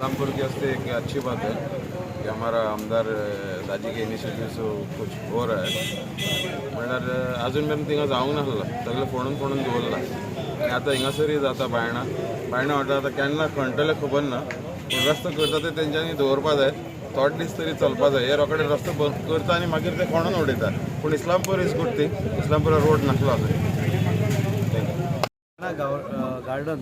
इस्लामपुर की वास्ते एक अच्छी बात है कि हमारा आमदार दाजी के इनिशिएटिव से कुछ हो रहा है. म्हणल्यार अजून मेरेन थिंगा जावंक नासला, सगळे फोडून दवरला आनी आतां हिंगासरूय जाता बायणां वाटेर आतां केन्ना खणटले खबर ना, पूण रस्तो करता ते तेंच्यांनी दवरपा जाय. थोडे दीस तरी चलपा जाय. हे रोखडे रस्तो बंद करता आनी मागीर ते खणून उडयता. पूण Islampur is good thing. Islampura road नासलो आजून. Garden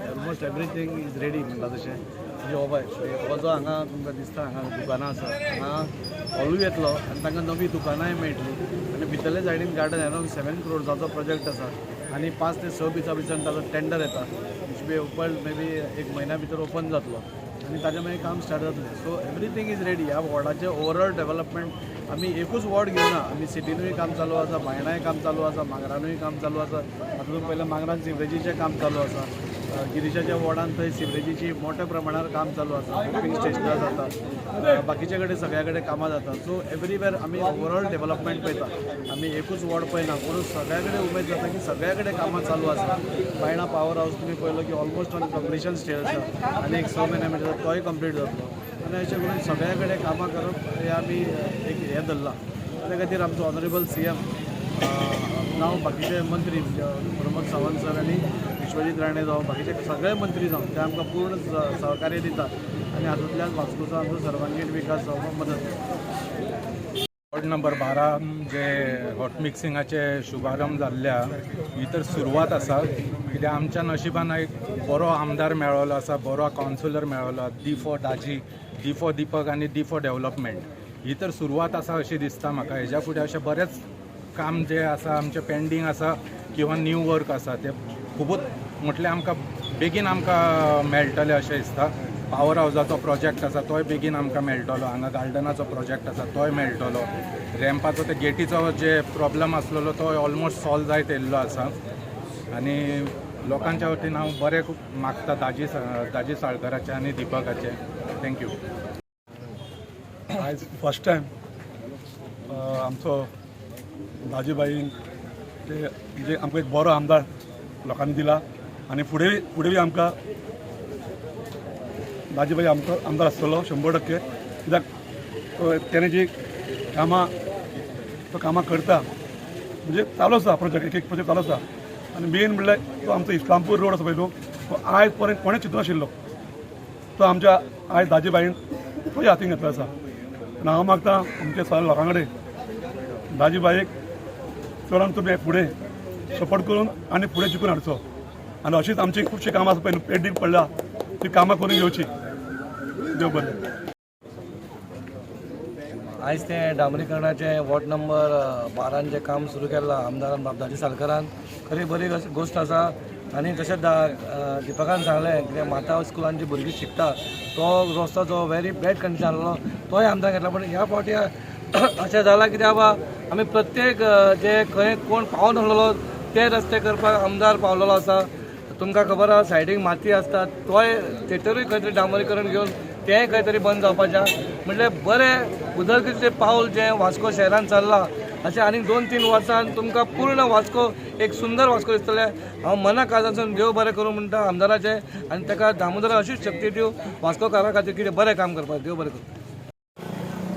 almost everything is ready म्हणटा तशें म्हणजे हो पळय हो जो हांगा तुमकां दिसता हांगा दुकानां आसा हांगा हॉलूय येतलो आनी तांकां नवी दुकानांय मेळटलीं आनी भितरले सायडीन गार्डन अरावंड 7 करोड्साचो प्रोजेक्ट आसा आनी 5 ते 6 दिसां भितर ताचो टेंडर येता which be open may be एक म्हयन्या भितर ओपन जातलो आनी ताजें मागीर काम स्टार्ट जातलें. So everything is ready. ह्या वॉर्डाचें ओवरऑल डेव्हलपमेंट आमी एकूच वॉर्ड घेवना, आमी सिटीनूय काम चालू आसा, बायणांय काम चालू आसा, मांगरानूय काम चालू आसा. आतां तुमी पयलें मांगरान सिवरेजीचें काम चालू आसा. गिरीशाच्या वॉर्डान थंय सिवरेजीची मोठ्या प्रमाणावर काम चालू आसा. पंपिंग स्टेशनां जाता, बाकीचे कडेन सगळ्या कडेन कामां जाता. सो एवरीवेर आमी ओवरऑल डेव्हलपमेंट पळयता. आमी एकूच वॉर्ड पळयना, पूण सगळ्या कडेन उमेद जाता की सगळ्या कडेन कामां चालू आसा. बायणा पॉवर हावस तुमी पळयलो की ऑलमोस्ट ऑन कंप्लिशन स्टेज आसा आनी एक 6 म्हयने भितर तोय कंप्लीट जातलो आनी अशें करून सगळ्या कडेन कामां करप हें आमी एक हें धरलां. त्या खातीर आमचो ऑनरेबल CM जावं बाकीचे मंत्री प्रमोद सावंत सर आनी विश्वजीत राणे जावं बाकीचे सगळे मंत्री जावं ते आमकां पूर्ण सहकार्य दितात आनी हातूंतल्यान वास्कोचो आमचो सर्वांगीण विकास जावपाक मदत करता. वॉर्ड नंबर 12 जे हॉट मिक्सिंगाचे शुभारंभ जाल्ल्या ही तर सुरवात आसा. कित्याक आमच्या नशिबान एक बरो आमदार मेळ्ळो आसा, बरो कावन्सिलर मेळ्ळो, D for Daji, D for Deepak आनी डी फॉर डेव्हलपमेंट. ही तर सुरवात आसा अशी दिसता म्हाका. हेज्या फुडें अशें बरेंच काम जे आसा आमचें पेंडींग आसा किंवा न्यू वर्क आसा ते खुबूच म्हटल्यार आमकां बेगीन आमकां मेळटलें अशें दिसता. पॉवर हावजाचो प्रोजेक्ट आसा तोय बेगीन आमकां मेळटलो. हांगा गार्डनाचो प्रोजेक्ट आसा तोय मेळटलो. रॅम्पाचो ते गेटीचो जे प्रॉब्लम आसलेलो तो ऑलमोस्ट सॉल्व जायत येयल्लो आसा आनी लोकांच्या वतीन हांव बरें मागता दाजी साळकराचे आनी दिपकाचे. थँक्यू. आयज फर्स्ट टायम आमचो दाजीबाईन ते म्हणजे आमकां एक बरो आमदार लोकांनी दिला आनी फुडें बी आमकां दाजीबाई आमकां आमदार आसतलो 100%. कित्याक तेणें जी कामां करता म्हणजे चालू आसा प्रोजेक्ट, एक प्रोजेक्ट चालू आसा. आनी मेन म्हणल्यार तो आमचो इस्लामपूर रोड आसा पळय तो आयज पर्यंत कोणें चिंतूं नाशिल्लो तो आमच्या आयज दाजीबाईन तो हातीन घेतलो आसा. आनी हांव मागता आमच्या सगळ्या लोकां कडेन दाजीबाईक चडांत तुमी फुडें सपोर्ट करून आनी फुडें जिखून हाडचो आनी अशीच आमची खुबशीं कामां आसा पळय पेंडींग पडल्या ती कामां करून घेवची. देव बरें. आयज तें डांबरीकरणाचें वॉर्ड नंबर 12 जें काम सुरू केलां आमदारान बाबदाजी साळकरान खरी बरी गोश्ट आसा. आनी तशेंच दिपकान सांगलें कित्याक माता स्कुलान जी भुरगीं शिकता तो रस्तो जो व्हेरी बॅड कंडिशन आसलो तोय आमदार घेतला. पूण ह्या फावटी अशें जालां की बाबा आमी प्रत्येक जे खंय कोण पावून नासलेलो ते रस्ते करपाक आमदार पावलेलो आसा. तुमकां खबर आसा सायडीक माती आसता तोय थेटरूय खंय तरी डांबरीकरण घेवन तेंय खंय तरी बंद जावपाचें. म्हणजे बरें उदरगतीचें पावल जें वास्को शहरान चल्लां अशें आनीक 2-3 वर्सान तुमकां पूर्ण वास्को एक सुंदर वास्को दिसतलें. हांव मना काळजांतसून देव बरें करूं म्हणटा आमदाराचें आनी ताका दामोदरान अशीच शक्ती दिवं वास्कोकारा खातीर कितें बरें काम करपाक. देव बरें करूं.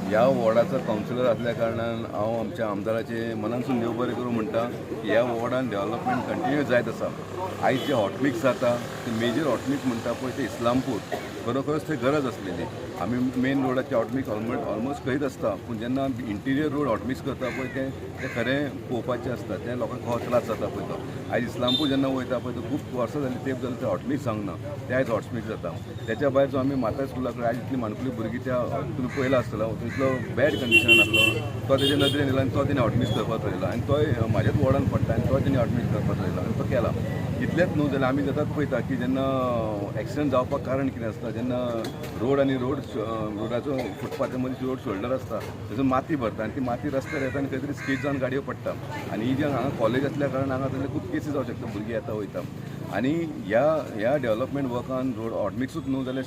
ह्या वॉर्डाचो कावन्सिलर असल्या कारणान हांव आमच्या आमदाराचे मनानसून देव बरें करूं म्हणटा की ह्या वॉर्डान डेव्हलपमेंट कंटिन्यू जायत आसा. आयज जे हॉटमिक्स जाता ते मेजर हॉटमिक्स म्हणटा पळय ते इस्लामपूर खरोखरच थंय गरज आसलेली. आमी मेन रोडाचे हॉटमिक्स ऑलमोस्ट करीत आसता पूण जेन्ना इंटिरियर रोड हॉटमिक्स करता पळय ते खरें पळोवपाचें आसता. तें लोकांक हो त्रास जाता पळय तो. आयज इस्लामपूर जेन्ना वयता पळय तो खूब वर्सां जालीं तेंप जालें ते हॉटमिक्स जावंक ना ते आयज हॉटमिक्स जाता. त्याच्या भायर जो आमी माता स्कुला कडेन आयज इतली माणकुली भुरगीं त्या तुमी पळयला आसतलो तितलो बॅड कंडिशन आसलो तो तेजे नदरेन येयला आनी तो तेणें हॉटमिक्स करपाक लायला आनी तोय म्हाज्याच वॉर्डान पडटा आनी तो तेणें हॉटमिक्स करपाक लायला आनी तो केला. इतलेंच न्हू जाल्यार आमी जातात पळयता की जेन्ना एक्सिडंट जावपाक कारण कितें आसता जेन्ना रोड आनी रोडाचो फुटपाथा मदीं रोड शोल्डर आसता तातूंत माती भरता आनी ती माती रस्त्यार येता आनी खंय तरी स्कीड जावन गाडयो पडटा. आनी ही जे हांगा कॉलेज आसल्या कारणान हांगा तसले खूब केसीस जावं शकता भुरगीं येता वयता. आनी ह्या डेव्हलपमेंट वर्कान रोड हॉटमिक्सूच न्हू जाल्यार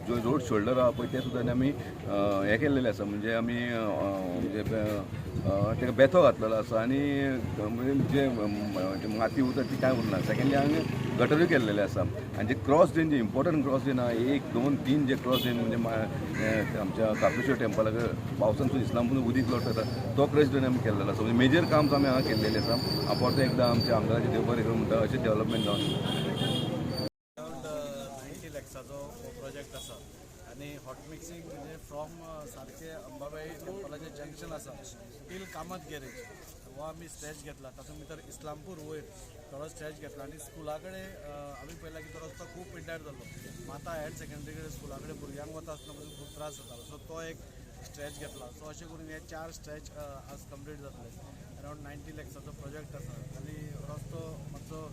जो रोड शोल्डर आहा पळय ते सुद्दां आमी हें केल्लेलें आसा. म्हणजे आमी ताका बेतो घातलेलो आसा आनी जे माती उरता ती कांय उरना. सेकेंडली हांगा गटरूय केल्लेले आसा आनी जे क्रॉस ड्रेन जे इम्पॉर्टंट क्रॉस ड्रेन आहा 1, 2, 3 जे क्रॉस ड्रेन म्हणजे आमच्या कापेश्वर टेम्पलाक पावसांतून इस्लामपूर उदीक लोट येता तो क्रॉस ड्रेन आमी केल्लेलो आसा म्हणजे मेजर काम आमी हांगा केल्लेलें आसा हांव परत एकदां आमच्या आमदाराचे देव बरें करूं म्हणटा अशें डेव्हलपमेंट जावन अराउंड 90 लॅक्साचो प्रोजेक्ट आसा आनी हॉट मिक्सिंग म्हणजे फ्रॉम सारखे अंबाबाई टेम्पलाचें जंक्शन आसा टील कामत गॅरेज हो आमी स्ट्रेच घेतला तातूंत भितर इस्लामपूर वयर थोडो स्ट्रेच घेतला आनी स्कुला कडेन आमी पळयला की तो रस्तो खूब पिड्ड्यार जाल्लो माता हायर सेकंडरी कडेन स्कुला कडेन भुरग्यांक वता आसतना म्हणजे खूब त्रास जातालो सो तो एक स्ट्रेच घेतला सो अशें करून हे 4 स्ट्रेच आज कंप्लीट जातले अराउंड 90 लॅक्साचो प्रोजेक्ट आसा आनी रस्तो मातसो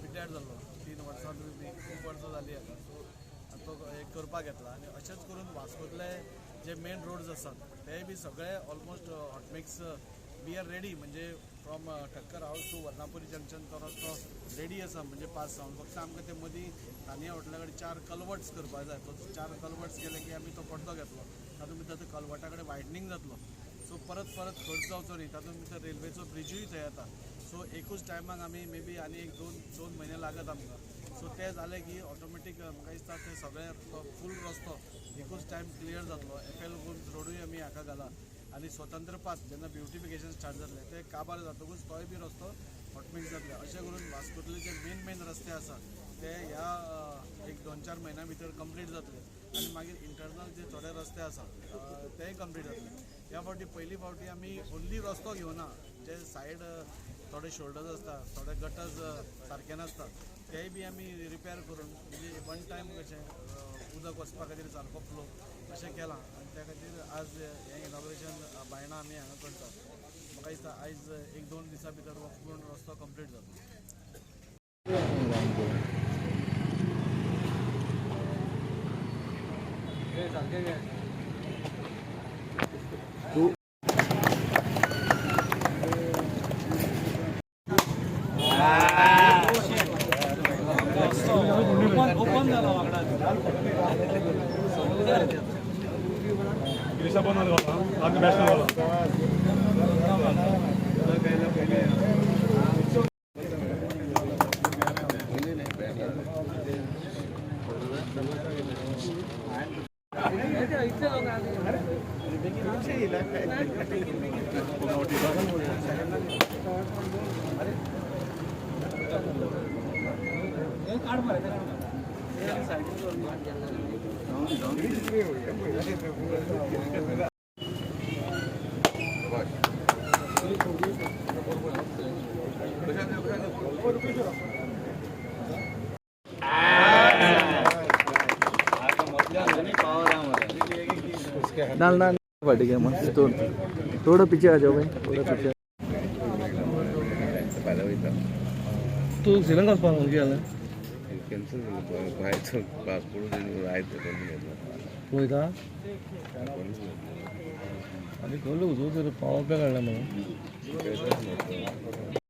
पिड्ड्यार जाल्लो 3 वर्सां खूब वर्सां जालीं आतां सो तो एक करपाक येतला आनी अशेंच करून वास्कोतले जे मेन रोड्स आसात ते बी सगळे almost hot mix we are ready म्हणजे from Thakkar house to Varnapuri junction तो रस्तो रेडी आसा म्हणजे पास जावन फक्त आमकां ते मदीं तानिया हॉटेला कडेन 4 कल्वर्ट्स करपाक जाय तो 4 कल्वर्ट्स केले की आमी तो पडतो घेतलो तातूंत भितर ते कल्वर्टा कडेन वायडनींग जातलो सो परत खर्च जावचो न्ही तातूंत भितर रेल्वेचो ब्रिजूय थंय येता सो एकूच टायमाक आमी मे बी आनी एक दोन म्हयने लागत आमकां सो ते जाले की ऑटोमॅटीक म्हाका दिसता ते सगळे फूल रस्तो एकूच टायम क्लियर जातलो FL गुड्स रोडूय आमी हाका घाला आनी स्वतंत्र पाथ जेन्ना ब्युटिफिकेशन स्टार्ट जातले ते काबार जातकूच तोय बी रस्तो हॉटमिक्स जातले अशें करून वास्कोतले जे मेन रस्ते आसा ते ह्या एक 2-4 म्हयन्या भितर कंप्लीट जातले आनी मागीर इंटरनल जे थोडे रस्ते आसा तेय कंप्लीट जातले ह्या फावटी पयली फावटी आमी ओन्ली रस्तो घेवना जे सायड थोडे शोल्डर्स आसता थोडे गटर्स सारके नासता तेय बी आमी रिपेर करून म्हणजे वन टायम कशें उदक वचपा खातीर सारको फ्लो अशें केलां आनी त्या खातीर आज हें इनॉग्रेशन बायणां आमी हांगा करता म्हाका दिसता आयज 1-2 दिसां भितर हो पूर्ण रस्तो कंप्लीट जातलो गिरीशा पण आला होता आज मॅच झाला डालना पार्टी के मस्त थोड़ा पीछे आ जाओ भाई थोड़ा पीछे तू श्रीलंका पासून गेला कॅन्सल बाहेरचं पासपोर्ट होय का आधी कळलं होतं तर पावा काय काढला मला